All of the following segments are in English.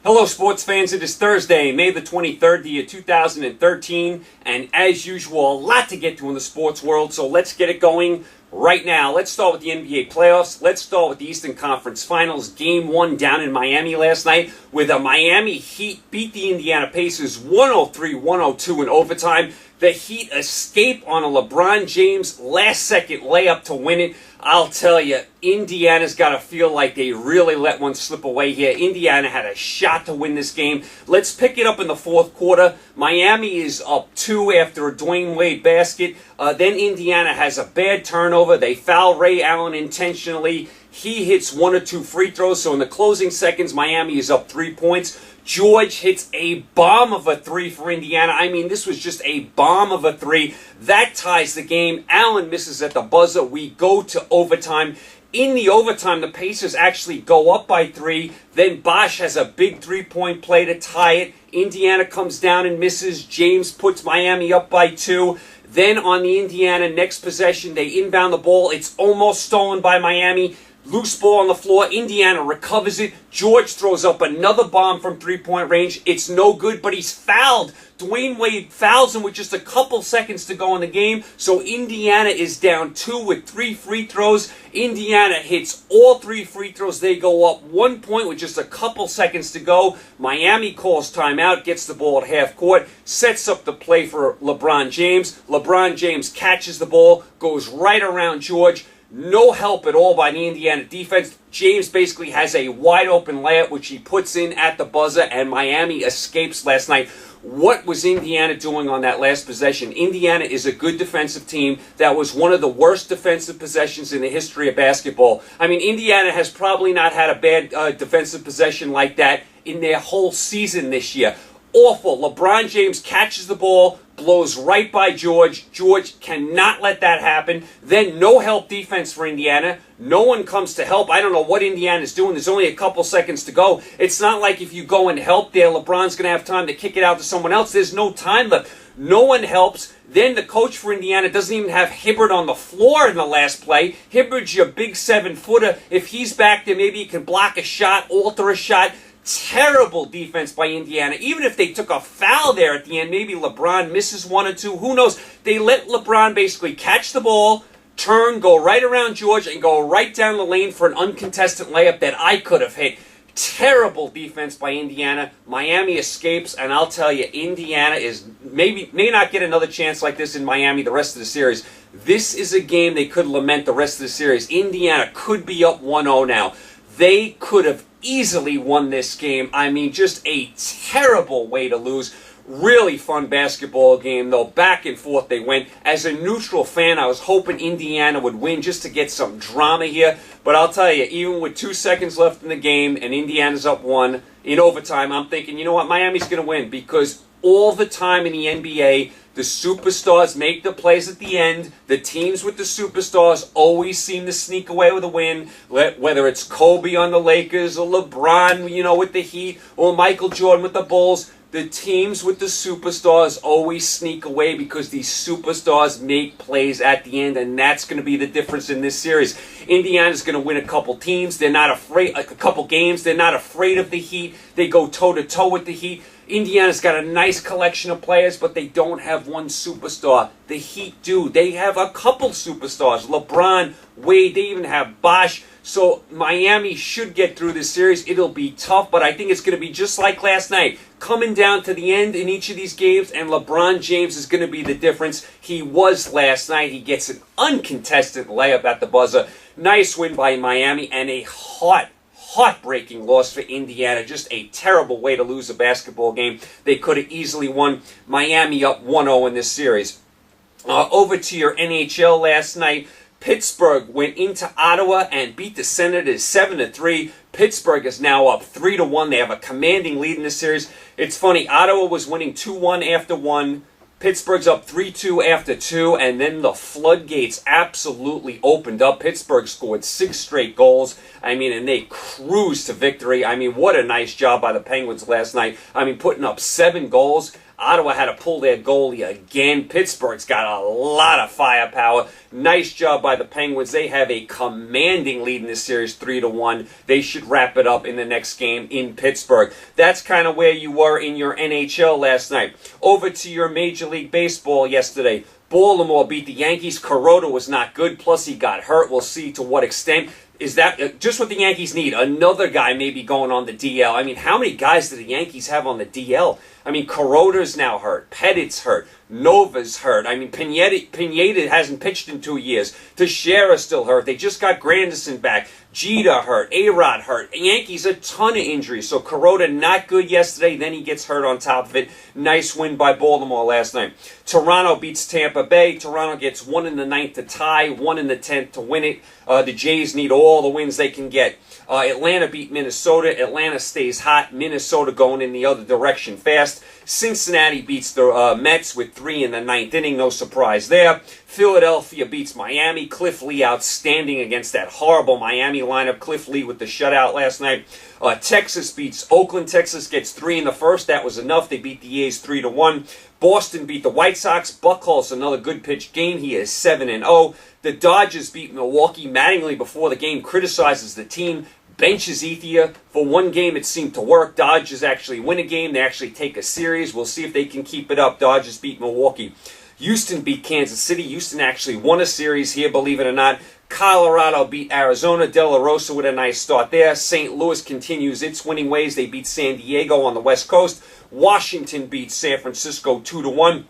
Hello sports fans, it is Thursday, May the 23rd, the year 2013, and as usual, a lot to get to in the sports world, so let's get it going right now. Let's start with the NBA playoffs. Let's start with the Eastern Conference Finals. Game 1 down in Miami last night, where the Miami Heat beat the Indiana Pacers 103-102 in overtime. The Heat escape on a LeBron James last-second layup to win it. I'll tell you, Indiana's got to feel like they really let one slip away here. Indiana had a shot to win this game. Let's pick it up in the fourth quarter. Miami is up 2 after a Dwayne Wade basket. Then Indiana has a bad turnover. They foul Ray Allen intentionally. He hits 1 or 2 free throws. So in the closing seconds, Miami is up 3 points. George hits a bomb of a 3 for Indiana. I mean, this was just a bomb of a 3. That ties the game. Allen misses at the buzzer. We go to overtime. In the overtime, the Pacers actually go up by 3. Then Bosh has a big 3-point play to tie it. Indiana comes down and misses. James puts Miami up by 2. Then on the Indiana next possession, they inbound the ball. It's almost stolen by Miami. Loose ball on the floor. Indiana recovers it. George throws up another bomb from 3-point range. It's no good, but he's fouled. Dwayne Wade fouls him with just a couple seconds to go in the game. So Indiana is down 2 with 3 free throws. Indiana hits all 3 free throws. They go up 1 point with just a couple seconds to go. Miami calls timeout, gets the ball at half court, sets up the play for LeBron James. LeBron James catches the ball, goes right around George. No help at all by the Indiana defense. James basically has a wide open layup, which he puts in at the buzzer, and Miami escapes last night. What was Indiana doing on that last possession? Indiana is a good defensive team. That was one of the worst defensive possessions in the history of basketball. I mean, Indiana has probably not had a bad defensive possession like that in their whole season this year. Awful. LeBron James catches the ball, blows right by George. George cannot let that happen. Then no help defense for Indiana. No one comes to help. I don't know what Indiana's doing. There's only a couple seconds to go. It's not like if you go and help there, LeBron's going to have time to kick it out to someone else. There's no time left. No one helps. Then the coach for Indiana doesn't even have Hibbert on the floor in the last play. Hibbert's your big 7-footer. If he's back there, maybe he can block a shot, alter a shot. Terrible defense by Indiana. Even if they took a foul there at the end, maybe LeBron misses 1 or 2. Who knows? They let LeBron basically catch the ball, turn, go right around George, and go right down the lane for an uncontested layup that I could have hit. Terrible defense by Indiana. Miami escapes, and I'll tell you, Indiana may not get another chance like this in Miami the rest of the series. This is a game they could lament the rest of the series. Indiana could be up 1-0 now. They could have easily won this game. I mean, just a terrible way to lose. Really fun basketball game, though. Back and forth they went. As a neutral fan, I was hoping Indiana would win just to get some drama here. But I'll tell you, even with 2 seconds left in the game and Indiana's up 1 in overtime, I'm thinking, you know what, Miami's going to win. Because all the time in the NBA, the superstars make the plays at the end. The teams with the superstars always seem to sneak away with a win. Whether it's Kobe on the Lakers or LeBron, with the Heat, or Michael Jordan with the Bulls, the teams with the superstars always sneak away because these superstars make plays at the end, and that's going to be the difference in this series. Indiana's going to win a couple teams. They're not afraid. A couple games. They're not afraid of the Heat. They go toe-to-toe with the Heat. Indiana's got a nice collection of players, but they don't have one superstar. The Heat do. They have a couple superstars. LeBron, Wade, they even have Bosh. So Miami should get through this series. It'll be tough, but I think it's going to be just like last night. Coming down to the end in each of these games, and LeBron James is going to be the difference. He was last night. He gets an uncontested layup at the buzzer. Nice win by Miami, and a heartbreaking loss for Indiana. Just a terrible way to lose a basketball game. They could have easily won. Miami up 1-0 in this series. Over to your NHL last night. Pittsburgh went into Ottawa and beat the Senators 7-3. Pittsburgh is now up 3-1. They have a commanding lead in this series. It's funny, Ottawa was winning 2-1 after 1. Pittsburgh's up 3-2 after 2, and then the floodgates absolutely opened up. Pittsburgh scored 6 straight goals. And they cruised to victory. What a nice job by the Penguins last night. Putting up 7 goals. Ottawa had to pull their goalie again. Pittsburgh's got a lot of firepower. Nice job by the Penguins. They have a commanding lead in this series, 3-1. They should wrap it up in the next game in Pittsburgh. That's kind of where you were in your NHL last night. Over to your Major League Baseball yesterday. Baltimore beat the Yankees. Kuroda was not good, plus he got hurt. We'll see to what extent. Is that just what the Yankees need? Another guy maybe going on the DL. I mean, how many guys do the Yankees have on the DL? I mean, Kuroda's now hurt. Pettit's hurt. Nova's hurt. I mean, Pineda hasn't pitched in 2 years. Teixeira's still hurt. They just got Granderson back. Jeter hurt. A-Rod hurt. Yankees, a ton of injuries. So Kuroda not good yesterday. Then he gets hurt on top of it. Nice win by Baltimore last night. Toronto beats Tampa Bay. Toronto gets 1 in the 9th to tie, 1 in the 10th to win it. The Jays need all the wins they can get. Atlanta beat Minnesota. Atlanta stays hot. Minnesota going in the other direction fast. Cincinnati beats the Mets with 3 in the 9th inning. No surprise there. Philadelphia beats Miami. Cliff Lee outstanding against that horrible Miami lineup. Cliff Lee with the shutout last night. Texas beats Oakland. Texas gets 3 in the first. That was enough. They beat the A's 3-1. Boston beat the White Sox. Buchholz, another good pitch game. He is 7-0. The Dodgers beat Milwaukee. Mattingly, before the game, criticizes the team. Benches Ethier. For one game, it seemed to work. Dodgers actually win a game. They actually take a series. We'll see if they can keep it up. Dodgers beat Milwaukee. Houston beat Kansas City. Houston actually won a series here, believe it or not. Colorado beat Arizona. De La Rosa with a nice start there. St. Louis continues its winning ways. They beat San Diego on the West Coast. Washington beat San Francisco 2-1.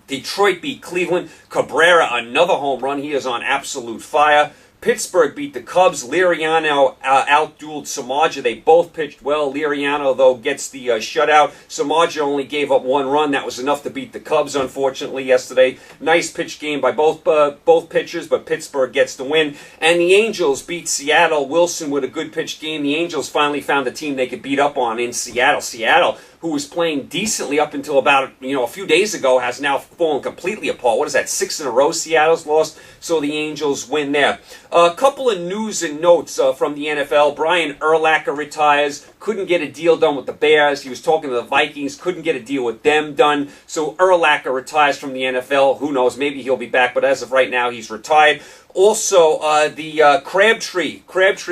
Detroit beat Cleveland. Cabrera, another home run. He is on absolute fire. Pittsburgh beat the Cubs. Liriano outdueled Samaja. They both pitched well. Liriano, though, gets the shutout. Samaja only gave up 1 run. That was enough to beat the Cubs, unfortunately, yesterday. Nice pitch game by both pitchers, but Pittsburgh gets the win. And the Angels beat Seattle. Wilson with a good pitch game. The Angels finally found a team they could beat up on in Seattle. Seattle, who was playing decently up until about a few days ago, has now fallen completely apart. What is that, 6 in a row Seattle's lost? So the Angels win there. A couple of news and notes from the NFL. Brian Urlacher retires. Couldn't get a deal done with the Bears. He was talking to the Vikings. Couldn't get a deal with them done. So Urlacher retires from the NFL. Who knows? Maybe he'll be back. But as of right now, he's retired. Also, the Crabtree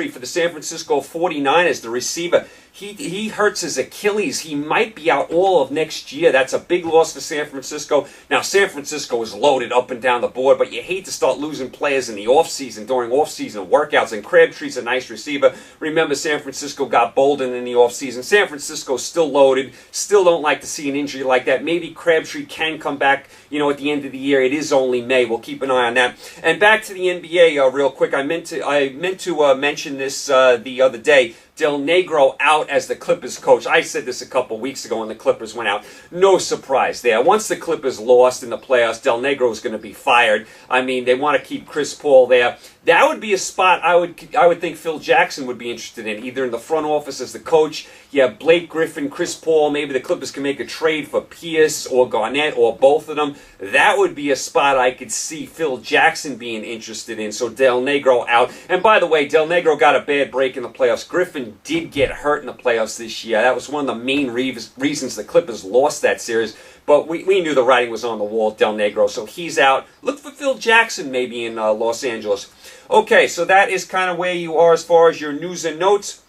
for the San Francisco 49ers, the receiver. He hurts his Achilles. He might be out all of next year. That's a big loss for San Francisco. Now, San Francisco is loaded up and down the board, but you hate to start losing players in the offseason, during offseason workouts, and Crabtree's a nice receiver. Remember, San Francisco got Bolden in the offseason. San Francisco's still loaded. Still don't like to see an injury like that. Maybe Crabtree can come back, at the end of the year. It is only May. We'll keep an eye on that. And back to the NBA real quick. I meant to mention this the other day. Del Negro out as the Clippers coach. I said this a couple weeks ago when the Clippers went out. No surprise there. Once the Clippers lost in the playoffs, Del Negro is going to be fired. I mean, they want to keep Chris Paul there. That would be a spot I would think Phil Jackson would be interested in, either in the front office as the coach. Yeah, Blake Griffin, Chris Paul. Maybe the Clippers can make a trade for Pierce or Garnett or both of them. That would be a spot I could see Phil Jackson being interested in. So Del Negro out. And by the way, Del Negro got a bad break in the playoffs. Griffin did get hurt in the playoffs this year. That was one of the main reasons the Clippers lost that series. But we knew the writing was on the wall, Del Negro, so he's out. Look for Phil Jackson maybe in Los Angeles. Okay, so that is kind of where you are as far as your news and notes.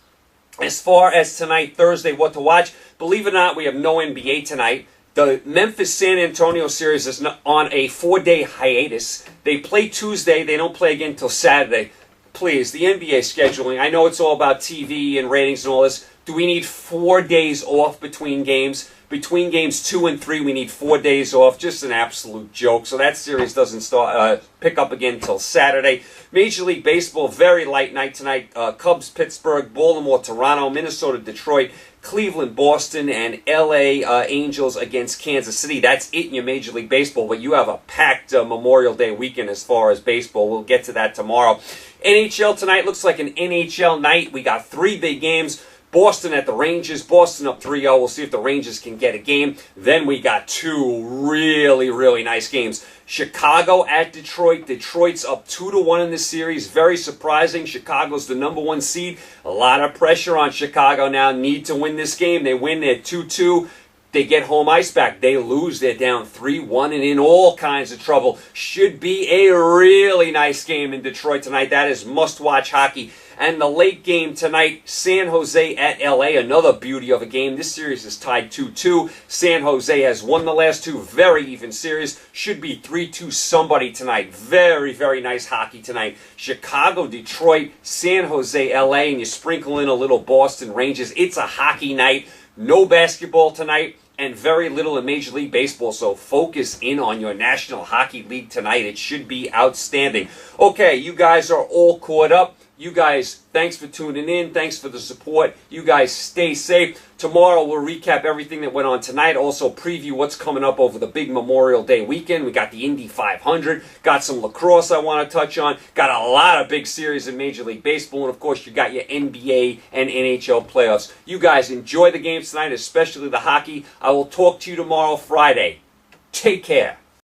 As far as tonight, Thursday, what to watch. Believe it or not, we have no NBA tonight. The Memphis-San Antonio series is on a 4-day hiatus. They play Tuesday. They don't play again until Saturday. Please, the NBA scheduling. I know it's all about TV and ratings and all this. Do we need 4 days off between games? Between games 2 and 3, we need 4 days off. Just an absolute joke. So that series doesn't pick up again until Saturday. Major League Baseball, very light night tonight. Cubs, Pittsburgh, Baltimore, Toronto, Minnesota, Detroit, Cleveland, Boston, and L.A. Angels against Kansas City. That's it in your Major League Baseball, but you have a packed Memorial Day weekend as far as baseball. We'll get to that tomorrow. NHL tonight looks like an NHL night. We got 3 big games. Boston at the Rangers. Boston up 3-0. We'll see if the Rangers can get a game. Then we got 2 really, really nice games. Chicago at Detroit. Detroit's up 2-1 in this series. Very surprising. Chicago's the number 1 seed. A lot of pressure on Chicago now. Need to win this game. They win. They're 2-2. They get home ice back. They lose. They're down 3-1 and in all kinds of trouble. Should be a really nice game in Detroit tonight. That is must-watch hockey. And the late game tonight, San Jose at LA, another beauty of a game. This series is tied 2-2. San Jose has won the last two. Very even series. Should be 3-2 somebody tonight. Very, very nice hockey tonight. Chicago, Detroit, San Jose, LA, and you sprinkle in a little Boston Rangers. It's a hockey night. No basketball tonight. And very little in Major League Baseball, so focus in on your National Hockey League tonight. It should be outstanding. Okay, you guys are all caught up. You guys, thanks for tuning in. Thanks for the support. You guys stay safe. Tomorrow we'll recap everything that went on tonight. Also preview what's coming up over the big Memorial Day weekend. We got the Indy 500. Got some lacrosse I want to touch on. Got a lot of big series in Major League Baseball. And, of course, you got your NBA and NHL playoffs. You guys enjoy the games tonight, especially the hockey. I will talk to you tomorrow, Friday. Take care.